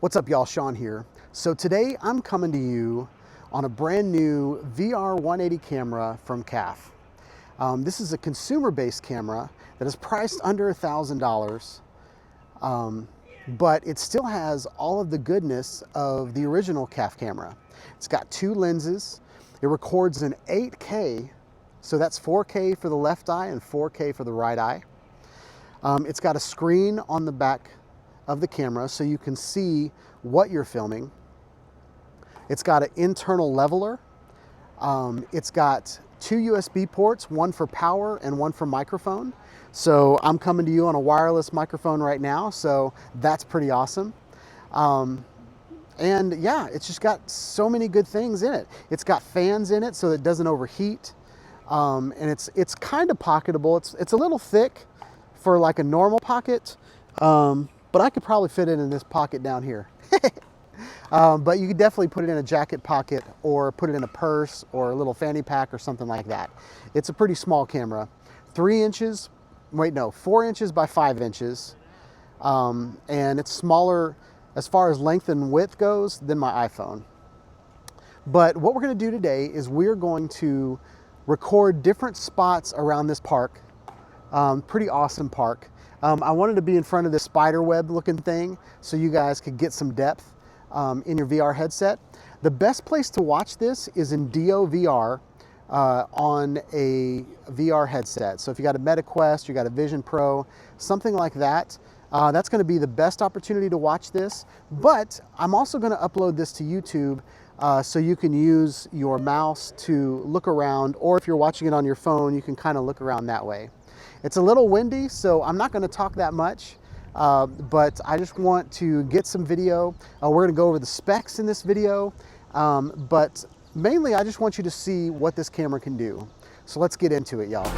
What's up, y'all? Sean here. So today I'm coming to you on a brand new VR180 camera from CALF. This is a consumer-based camera that is priced under $1,000, but it still has all of the goodness of the original CALF camera. It's got two lenses. It records in 8K, so that's 4K for the left eye and 4K for the right eye. It's got a screen on the back of the camera so you can see what you're filming. It's got an internal leveler. It's got two USB ports, one for power and one for microphone. So I'm coming to you on a wireless microphone right now, so that's pretty awesome. And yeah, it's just got so many good things in it. It's got fans in it so it doesn't overheat. And it's kind of pocketable. It's a little thick for like a normal pocket, but I could probably fit it in this pocket down here. But you could definitely put it in a jacket pocket or put it in a purse or a little fanny pack or something like that. It's a pretty small camera. 4 inches by 5 inches. And it's smaller as far as length and width goes than my iPhone. But what we're gonna do today is we're going to record different spots around this park. Pretty awesome park. I wanted to be in front of this spider web looking thing so you guys could get some depth in your VR headset. The best place to watch this is in DOVR on a VR headset. So if you got a MetaQuest, you got a Vision Pro, something like that, that's going to be the best opportunity to watch this. But I'm also going to upload this to YouTube so you can use your mouse to look around, or if you're watching it on your phone, you can kind of look around that way. It's a little windy, so I'm not going to talk that much, but I just want to get some video. We're going to go over the specs in this video, but mainly I just want you to see what this camera can do. So let's get into it, y'all.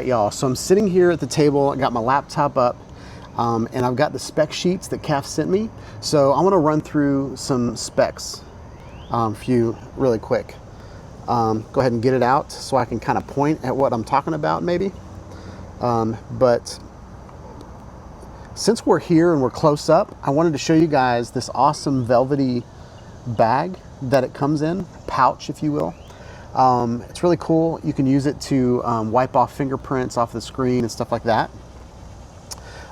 right, y'all, so I'm sitting here at the table. I got my laptop up, and I've got the spec sheets that CALF sent me. So I want to run through some specs for you really quick. Go ahead and get it out so I can kind of point at what I'm talking about maybe. But since we're here and we're close up, I wanted to show you guys this awesome velvety bag that it comes in, pouch if you will. It's really cool. You can use it to wipe off fingerprints off the screen and stuff like that.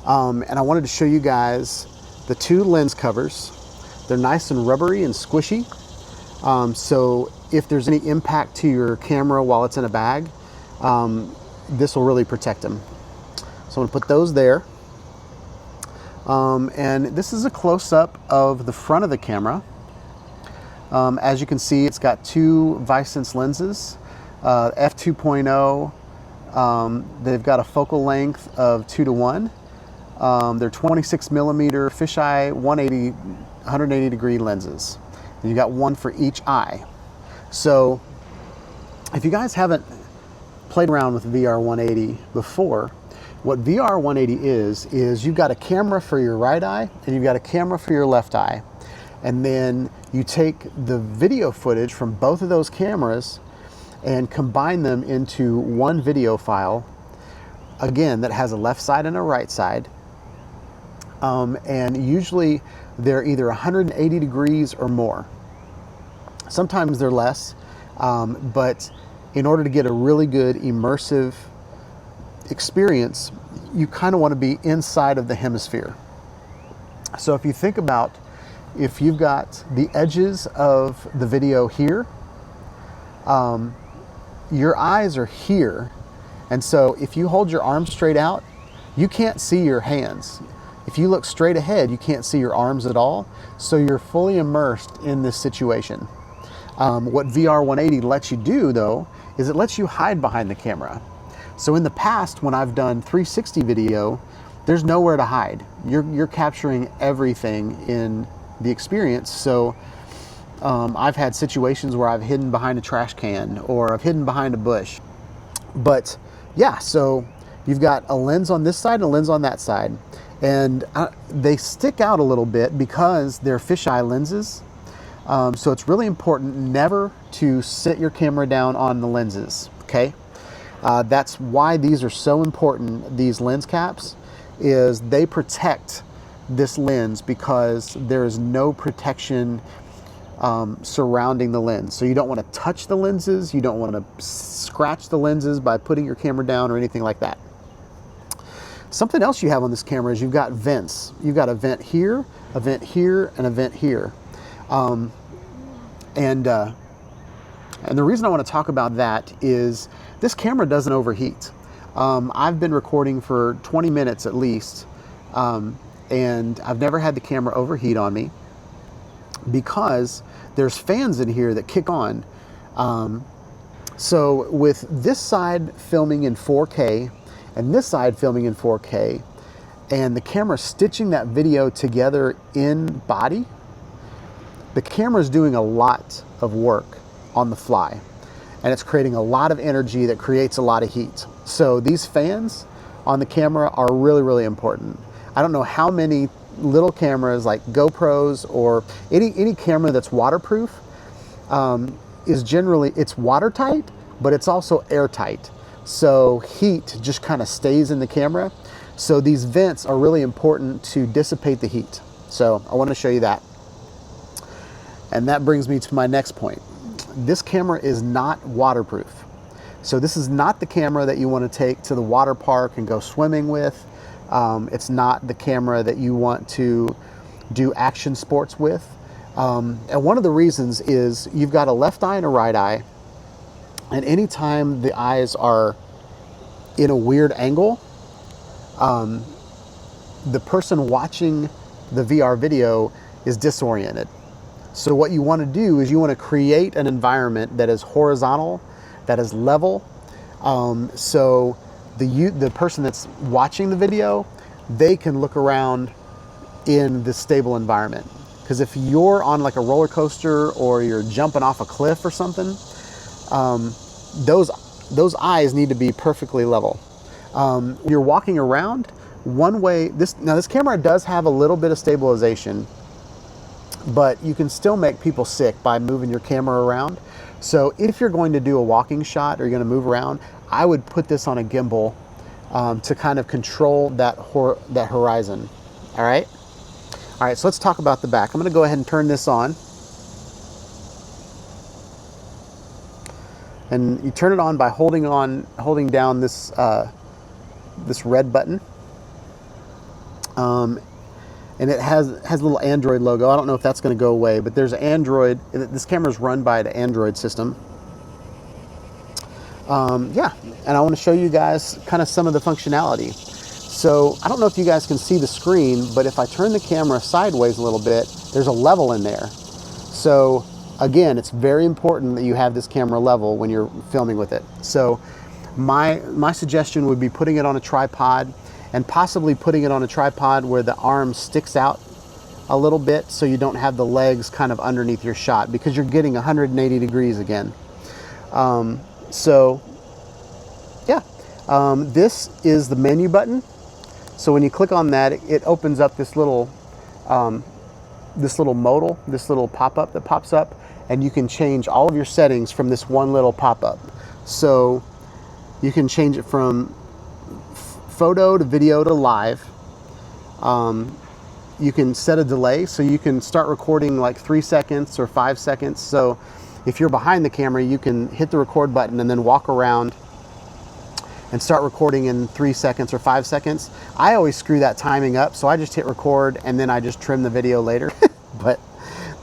And I wanted to show you guys the two lens covers. They're nice and rubbery and squishy. So if there's any impact to your camera while it's in a bag, this will really protect them. So I'm gonna put those there. And this is a close-up of the front of the camera. As you can see, it's got two Visinse lenses, f2.0. They've got a focal length of 2:1. They're 26 millimeter fisheye 180 degree lenses. And you got one for each eye. So if you guys haven't played around with VR180 before, what VR180 is you've got a camera for your right eye and you've got a camera for your left eye. And then you take the video footage from both of those cameras and combine them into one video file, again, that has a left side and a right side. And usually they're either 180 degrees or more. Sometimes they're less, but in order to get a really good immersive experience, you kind of want to be inside of the hemisphere. So if you think about, if you've got the edges of the video here, your eyes are here. And so if you hold your arms straight out, you can't see your hands. If you look straight ahead, you can't see your arms at all. So you're fully immersed in this situation. What VR180 lets you do though, is it lets you hide behind the camera. So in the past, when I've done 360 video, there's nowhere to hide. You're capturing everything in the experience. So I've had situations where I've hidden behind a trash can or I've hidden behind a bush. But yeah, so you've got a lens on this side and a lens on that side. And they stick out a little bit because they're fisheye lenses. So it's really important never to sit your camera down on the lenses, okay? That's why these are so important, these lens caps, is they protect this lens because there is no protection surrounding the lens. So you don't want to touch the lenses, you don't want to scratch the lenses by putting your camera down or anything like that. Something else you have on this camera is you've got vents. You've got a vent here, a vent here, and a vent here. And the reason I want to talk about that is this camera doesn't overheat. I've been recording for 20 minutes at least, and I've never had the camera overheat on me because there's fans in here that kick on. So with this side filming in 4K and this side filming in 4K, and the camera stitching that video together in body, the camera is doing a lot of work on the fly, and it's creating a lot of energy that creates a lot of heat. So these fans on the camera are really, really important. I don't know how many little cameras like GoPros or any camera that's waterproof is generally, it's watertight, but it's also airtight. So heat just kind of stays in the camera. So these vents are really important to dissipate the heat. So I want to show you that. And that brings me to my next point. This camera is not waterproof. So this is not the camera that you want to take to the water park and go swimming with. It's not the camera that you want to do action sports with. And one of the reasons is you've got a left eye and a right eye. And anytime the eyes are in a weird angle, the person watching the VR video is disoriented. So what you want to do is you want to create an environment that is horizontal, that is level. So the person that's watching the video, they can look around in this stable environment. Because if you're on like a roller coaster or you're jumping off a cliff or something, those eyes need to be perfectly level. When you're walking around, one way, this camera does have a little bit of stabilization, but you can still make people sick by moving your camera around. So if you're going to do a walking shot or you're going to move around, I would put this on a gimbal to kind of control that horizon. All right. All right, so let's talk about the back. I'm going to go ahead and turn this on. And you turn it on by holding down this this red button. And it has a little Android logo. I don't know if that's going to go away, but there's Android. This camera is run by an Android system. Yeah, and I want to show you guys kind of some of the functionality. So I don't know if you guys can see the screen, but if I turn the camera sideways a little bit, there's a level in there. So again, it's very important that you have this camera level when you're filming with it. So my suggestion would be putting it on a tripod, and possibly putting it on a tripod where the arm sticks out a little bit so you don't have the legs kind of underneath your shot, because you're getting 180 degrees again. So yeah, this is the menu button. So when you click on that, it opens up this little modal, this little pop-up that pops up, and you can change all of your settings from this one little pop-up. So you can change it from photo to video to live. You can set a delay, so you can start recording like 3 seconds or 5 seconds. So if you're behind the camera, you can hit the record button and then walk around and start recording in 3 seconds or 5 seconds. I always screw that timing up, so I just hit record and then I just trim the video later. But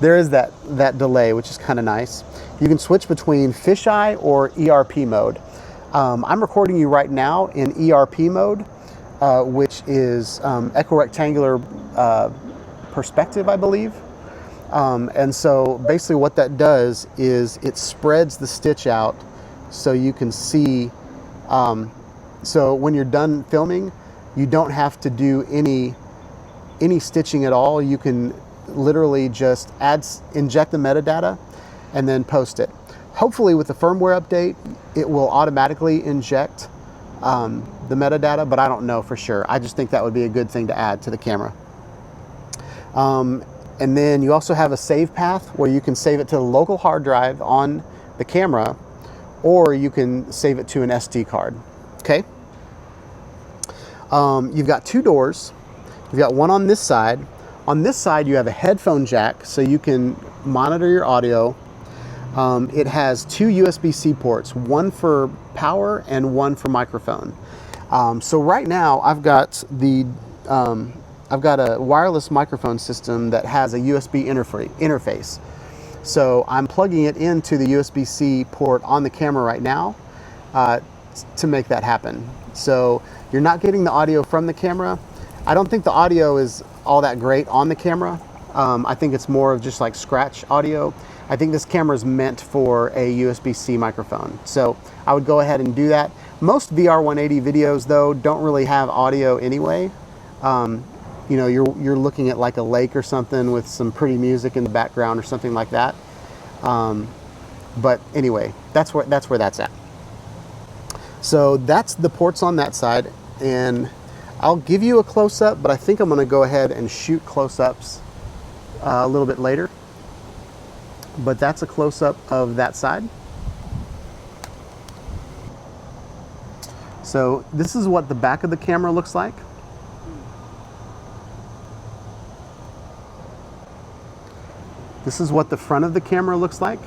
there is that delay, which is kind of nice. You can switch between fisheye or ERP mode. I'm recording you right now in ERP mode, which is equirectangular perspective, I believe. And so basically what that does is it spreads the stitch out so you can see. So when you're done filming, you don't have to do any stitching at all. You can literally just inject the metadata and then post it. Hopefully with the firmware update, it will automatically inject the metadata, but I don't know for sure. I just think that would be a good thing to add to the camera. And then you also have a save path where you can save it to the local hard drive on the camera, or you can save it to an SD card. Okay. You've got 2 doors. You've got one on this side. On this side, you have a headphone jack, so you can monitor your audio. It has 2 USB-C ports, one for power and one for microphone. So right now, I've got a wireless microphone system that has a USB interface. So I'm plugging it into the USB-C port on the camera right now to make that happen. So you're not getting the audio from the camera. I don't think the audio is all that great on the camera. I think it's more of just like scratch audio. I think this camera is meant for a USB-C microphone. So I would go ahead and do that. Most VR180 videos though don't really have audio anyway. You know, you're looking at like a lake or something with some pretty music in the background or something like that. But anyway, that's where that's at. So that's the ports on that side, and I'll give you a close-up, but I think I'm going to go ahead and shoot close-ups a little bit later. But that's a close-up of that side. So this is what the back of the camera looks like. This is what the front of the camera looks like.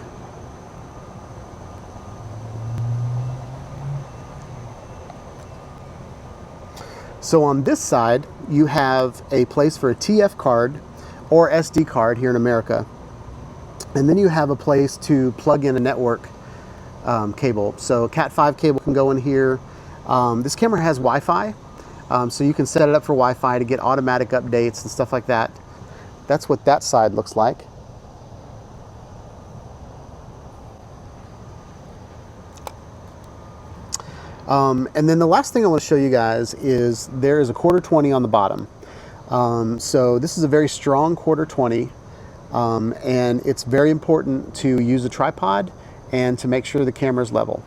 So on this side, you have a place for a TF card or SD card here in America. And then you have a place to plug in a network cable. So a Cat5 cable can go in here. This camera has Wi-Fi, so you can set it up for Wi-Fi to get automatic updates and stuff like that. That's what that side looks like. And then the last thing I want to show you guys is there is a 1/4-20 on the bottom. So this is a very strong 1/4-20, and it's very important to use a tripod and to make sure the camera is level.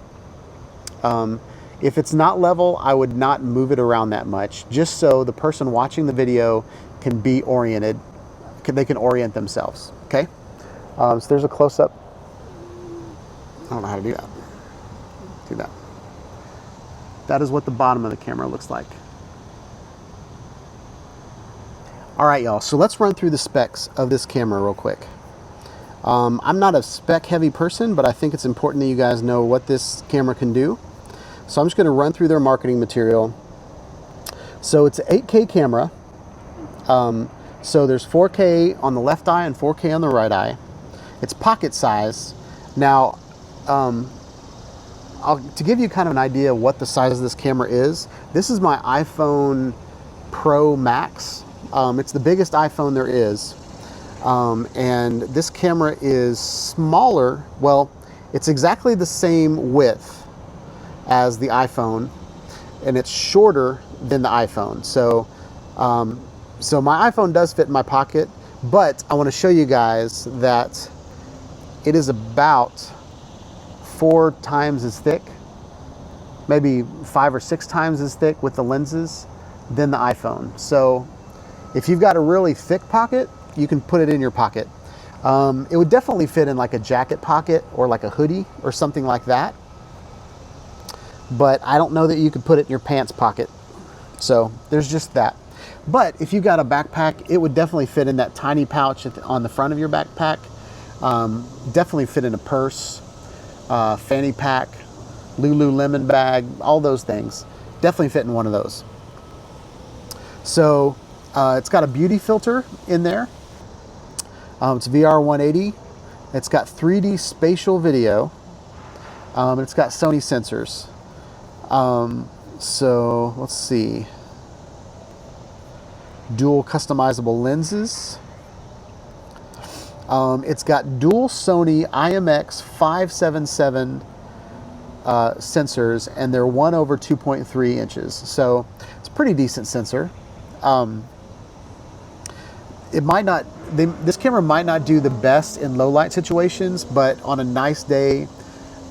If it's not level, I would not move it around that much, just so the person watching the video can be oriented, they can orient themselves, okay? So there's a close-up. I don't know how to do that. Do that. That is what the bottom of the camera looks like. All right, y'all, so let's run through the specs of this camera real quick. I'm not a spec-heavy person, but I think it's important that you guys know what this camera can do. So I'm just going to run through their marketing material. So it's an 8K camera. So there's 4K on the left eye and 4K on the right eye. It's pocket size. Now, to give you kind of an idea of what the size of this camera is, this is my iPhone Pro Max. It's the biggest iPhone there is. And this camera is smaller. Well, it's exactly the same width as the iPhone, and it's shorter than the iPhone. So, so my iPhone does fit in my pocket, but I want to show you guys that it is about 4 times as thick, maybe 5 or 6 times as thick with the lenses than the iPhone. So if you've got a really thick pocket, you can put it in your pocket. It would definitely fit in like a jacket pocket or like a hoodie or something like that. But I don't know that you could put it in your pants pocket. So there's just that. But if you got a backpack, it would definitely fit in that tiny pouch on the front of your backpack. Definitely fit in a purse, fanny pack, Lululemon bag, all those things. Definitely fit in one of those. So it's got a beauty filter in there. It's VR180. It's got 3D spatial video. It's got Sony sensors. So let's see. Dual customizable lenses. It's got dual Sony IMX577 sensors, and they're 1/2.3 inches. So it's a pretty decent sensor. This camera might not do the best in low light situations, but on a nice day,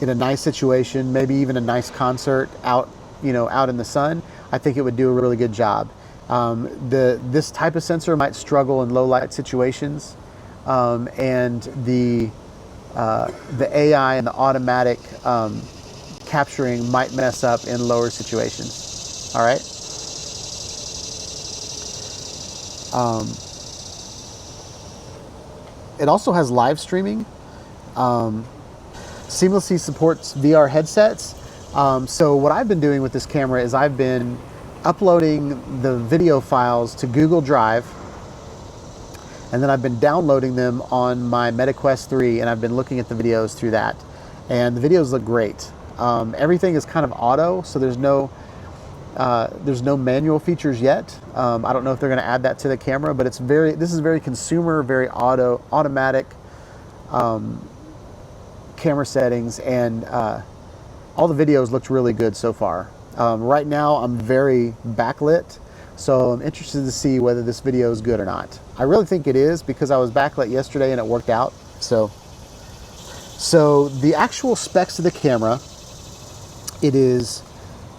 in a nice situation, maybe even a nice concert out in the sun, I think it would do a really good job. This type of sensor might struggle in low light situations, and the AI and the automatic capturing might mess up in lower situations. All right. It also has live streaming. Seamlessly supports VR headsets. So what I've been doing with this camera is I've been uploading the video files to Google Drive, and then I've been downloading them on my MetaQuest 3, and I've been looking at the videos through that. And the videos look great. Everything is kind of auto, so there's no manual features yet. I don't know if they're going to add that to the camera, but this is very consumer, very automatic camera settings, and all the videos looked really good so far. Right now I'm very backlit, so I'm interested to see whether this video is good or not. I really think it is, because I was backlit yesterday and it worked out. So the actual specs of the camera, it is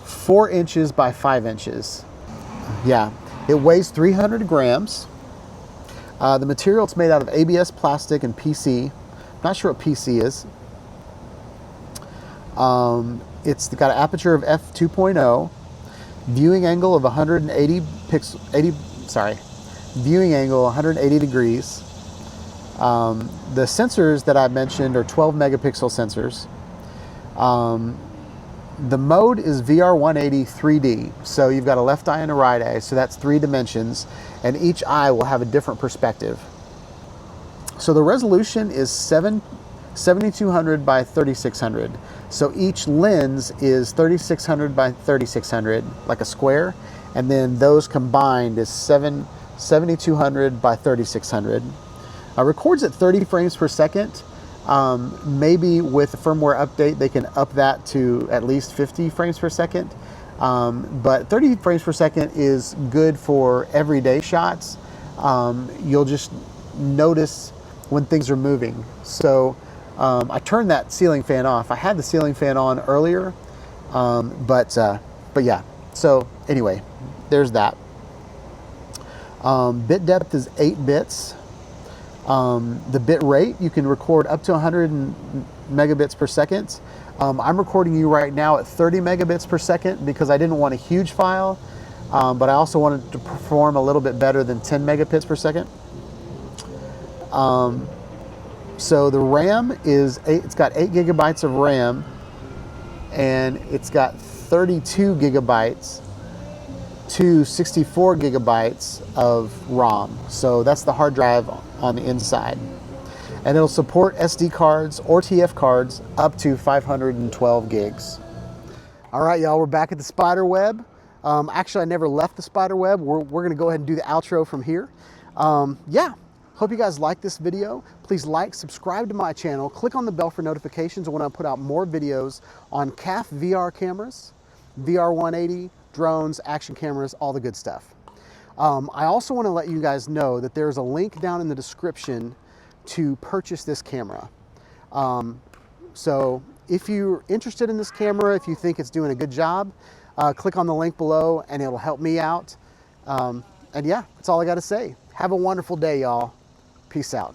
4 inches by 5 inches. Yeah, it weighs 300 grams. The material it's made out of ABS plastic and PC. Not sure what PC is. It's got an aperture of f2.0, viewing angle of 180 viewing angle 180 degrees. The sensors that I mentioned are 12 megapixel sensors. The mode is VR180 3D. So you've got a left eye and a right eye, so that's 3 dimensions, and each eye will have a different perspective. So the resolution is 7200 by 3600. So each lens is 3600 by 3600, like a square, and then those combined is 7200 by 3600. Records at 30 frames per second. Maybe with a firmware update, they can up that to at least 50 frames per second. But 30 frames per second is good for everyday shots. You'll just notice when things are moving. So I turned that ceiling fan off. I had the ceiling fan on earlier, But yeah, so anyway, there's that. Bit depth is 8 bits. The bit rate, you can record up to 100 megabits per second. I'm recording you right now at 30 megabits per second because I didn't want a huge file, but I also wanted to perform a little bit better than 10 megabits per second. So the RAM is it's got 8 gigabytes of RAM, and it's got 32 gigabytes to 64 gigabytes of ROM. So that's the hard drive on the inside. And it'll support SD cards or TF cards up to 512 gigs. All right, y'all, we're back at the spider web. Actually, I never left the spider web. We're gonna go ahead and do the outro from here. Yeah, hope you guys like this video. Please like, subscribe to my channel, click on the bell for notifications when I put out more videos on CALF VR cameras, VR180, drones, action cameras, all the good stuff. I also want to let you guys know that there's a link down in the description to purchase this camera. So if you're interested in this camera, if you think it's doing a good job, click on the link below and it'll help me out. And yeah, that's all I got to say. Have a wonderful day, y'all. Peace out.